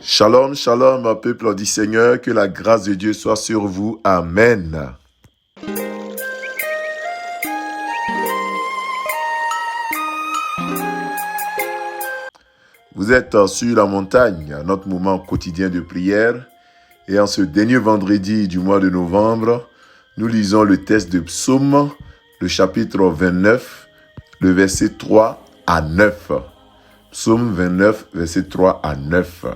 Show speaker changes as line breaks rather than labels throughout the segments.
Shalom, shalom, peuple du Seigneur, que la grâce de Dieu soit sur vous. Amen. Vous êtes sur la montagne, à notre moment quotidien de prière. Et en ce dernier vendredi du mois de novembre, nous lisons le texte de Psaume, le chapitre 29, le verset 3 à 9. Psaume 29, verset 3 à 9.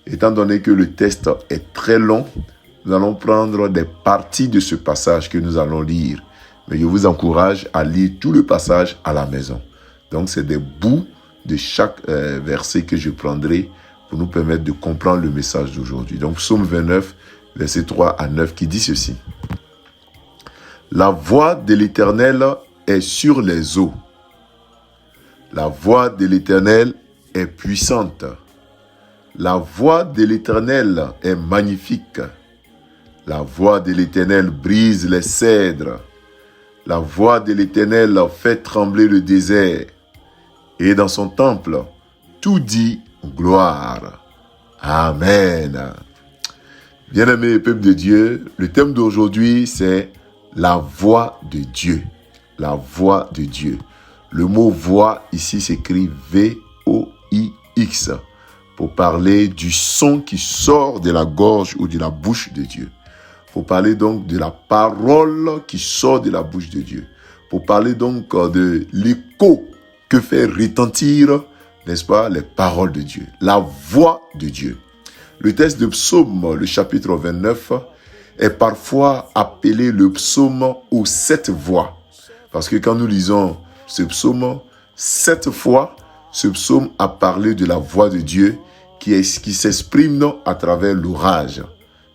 Étant donné que le texte est très long, nous allons prendre des parties de ce passage que nous allons lire. Mais je vous encourage à lire tout le passage à la maison. Donc, c'est des bouts de chaque verset que je prendrai pour nous permettre de comprendre le message d'aujourd'hui. Donc, Psaume 29, verset 3 à 9, qui dit ceci. La voix de l'Éternel est sur les eaux. La voix de l'Éternel est puissante. La voix de l'Éternel est magnifique. La voix de l'Éternel brise les cèdres. La voix de l'Éternel fait trembler le désert. Et dans son temple, tout dit gloire. Amen. Bien-aimés peuple de Dieu, le thème d'aujourd'hui, c'est la voix de Dieu. La voix de Dieu. Le mot voix ici s'écrit V-O-I-X. Pour parler du son qui sort de la gorge ou de la bouche de Dieu. Pour parler donc de la parole qui sort de la bouche de Dieu. Pour parler donc de l'écho que fait retentir, n'est-ce pas, les paroles de Dieu. La voix de Dieu. Le texte de Psaume, le chapitre 29, est parfois appelé le psaume aux 7 voix. Parce que quand nous lisons ce psaume, 7 fois, ce psaume a parlé de la voix de Dieu qui s'exprime à travers l'orage.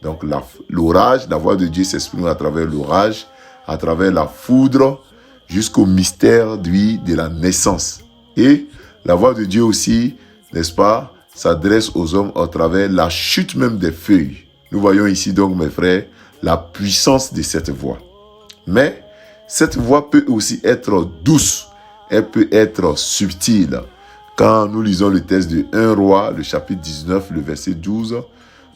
Donc l'orage, la voix de Dieu s'exprime à travers l'orage, à travers la foudre, jusqu'au mystère de la naissance. Et la voix de Dieu aussi, n'est-ce pas, s'adresse aux hommes à travers la chute même des feuilles. Nous voyons ici donc, mes frères, la puissance de cette voix. Mais cette voix peut aussi être douce, elle peut être subtile. Quand nous lisons le texte de 1 Roi, le chapitre 19, le verset 12,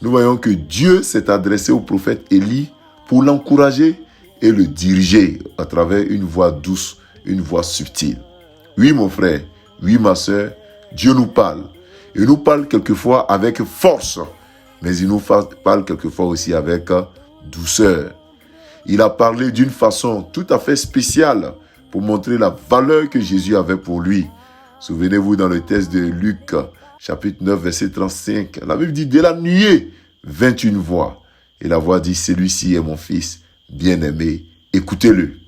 nous voyons que Dieu s'est adressé au prophète Élie pour l'encourager et le diriger à travers une voix douce, une voix subtile. Oui, mon frère, oui, ma soeur, Dieu nous parle. Il nous parle quelquefois avec force, mais il nous parle quelquefois aussi avec douceur. Il a parlé d'une façon tout à fait spéciale pour montrer la valeur que Jésus avait pour lui. Souvenez-vous dans le texte de Luc, chapitre 9, verset 35. La Bible dit, de la nuée vint une voix. Et la voix dit, celui-ci est mon fils bien-aimé, écoutez-le.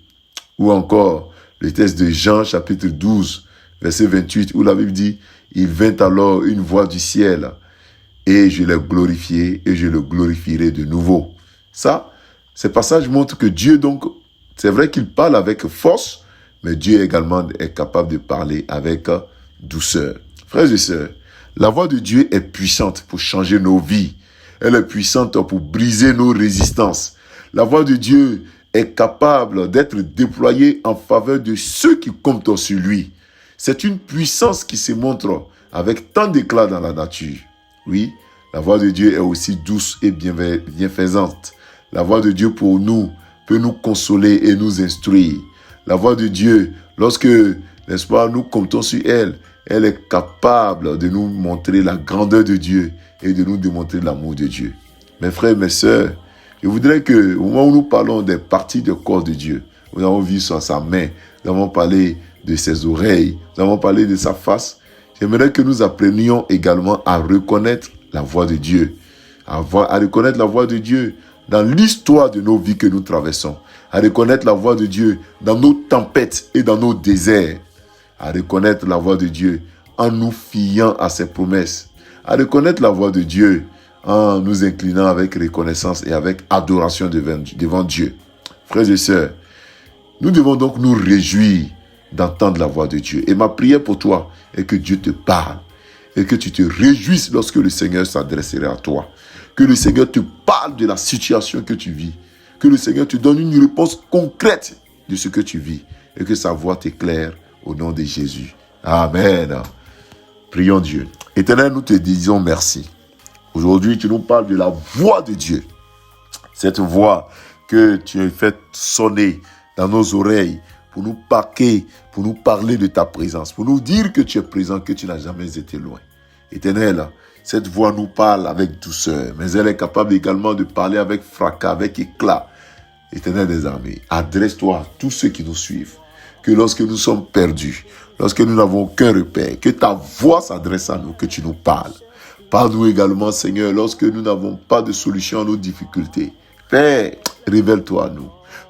Ou encore, le texte de Jean, chapitre 12, verset 28, où la Bible dit, il vint alors une voix du ciel, et je l'ai glorifié, et je le glorifierai de nouveau. Ça, ces passages montrent que Dieu, donc, c'est vrai qu'il parle avec force, mais Dieu également est capable de parler avec douceur. Frères et sœurs, la voix de Dieu est puissante pour changer nos vies. Elle est puissante pour briser nos résistances. La voix de Dieu est capable d'être déployée en faveur de ceux qui comptent sur lui. C'est une puissance qui se montre avec tant d'éclat dans la nature. Oui, la voix de Dieu est aussi douce et bienfaisante. La voix de Dieu pour nous peut nous consoler et nous instruire. La voix de Dieu, lorsque, n'est-ce pas, nous comptons sur elle, elle est capable de nous montrer la grandeur de Dieu et de nous démontrer l'amour de Dieu. Mes frères, mes sœurs, je voudrais que, au moment où nous parlons des parties du corps de Dieu, nous avons vu sur sa main, nous avons parlé de ses oreilles, nous avons parlé de sa face, j'aimerais que nous apprenions également à reconnaître la voix de Dieu, à reconnaître la voix de Dieu dans l'histoire de nos vies que nous traversons, à reconnaître la voix de Dieu dans nos tempêtes et dans nos déserts, à reconnaître la voix de Dieu en nous fiant à ses promesses, à reconnaître la voix de Dieu en nous inclinant avec reconnaissance et avec adoration devant Dieu. Frères et sœurs, nous devons donc nous réjouir d'entendre la voix de Dieu. Et ma prière pour toi est que Dieu te parle et que tu te réjouisses lorsque le Seigneur s'adresserait à toi. Que le Seigneur te parle de la situation que tu vis. Que le Seigneur te donne une réponse concrète de ce que tu vis et que sa voix t'éclaire au nom de Jésus. Amen. Prions Dieu. Éternel, nous te disons merci. Aujourd'hui, tu nous parles de la voix de Dieu. Cette voix que tu as fait sonner dans nos oreilles pour nous parquer, pour nous parler de ta présence, pour nous dire que tu es présent, que tu n'as jamais été loin. Éternel, cette voix nous parle avec douceur, mais elle est capable également de parler avec fracas, avec éclat. Éternel des armées, adresse-toi à tous ceux qui nous suivent, que lorsque nous sommes perdus, lorsque nous n'avons aucun repère, que ta voix s'adresse à nous, que tu nous parles. Parle-nous également, Seigneur, lorsque nous n'avons pas de solution à nos difficultés. Père, révèle-toi à nous.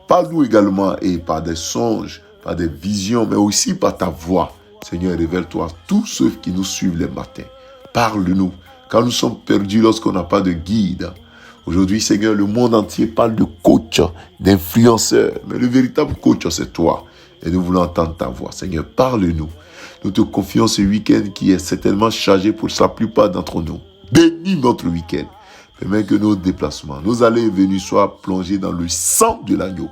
Parle-nous également et par des songes, par des visions, mais aussi par ta voix. Seigneur, révèle-toi à tous ceux qui nous suivent les matins. Parle-nous, quand nous sommes perdus, lorsqu'on n'a pas de guide. Aujourd'hui, Seigneur, le monde entier parle de coach, d'influenceur, mais le véritable coach, c'est toi. Et nous voulons entendre ta voix. Seigneur, parle-nous. Nous te confions ce week-end qui est certainement chargé pour la plupart d'entre nous. Bénis notre week-end. Permets que nos déplacements, nos allées et venues soient plongés dans le sang de l'agneau.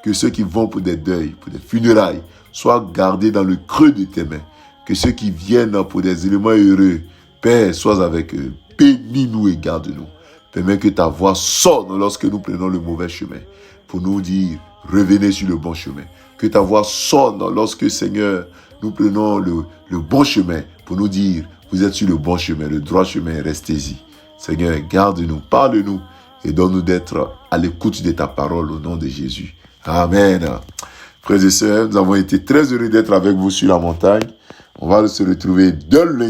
Que ceux qui vont pour des deuils, pour des funérailles, soient gardés dans le creux de tes mains. Que ceux qui viennent pour des éléments heureux, Père, sois avec eux. Bénis-nous et garde-nous. Permets que ta voix sonne lorsque nous prenons le mauvais chemin. Pour nous dire, revenez sur le bon chemin. Que ta voix sonne lorsque, Seigneur, nous prenons le bon chemin. Pour nous dire, vous êtes sur le bon chemin, le droit chemin, restez-y. Seigneur, garde-nous, parle-nous et donne-nous d'être à l'écoute de ta parole au nom de Jésus. Amen. Frères et sœurs, nous avons été très heureux d'être avec vous sur la montagne. On va se retrouver demain.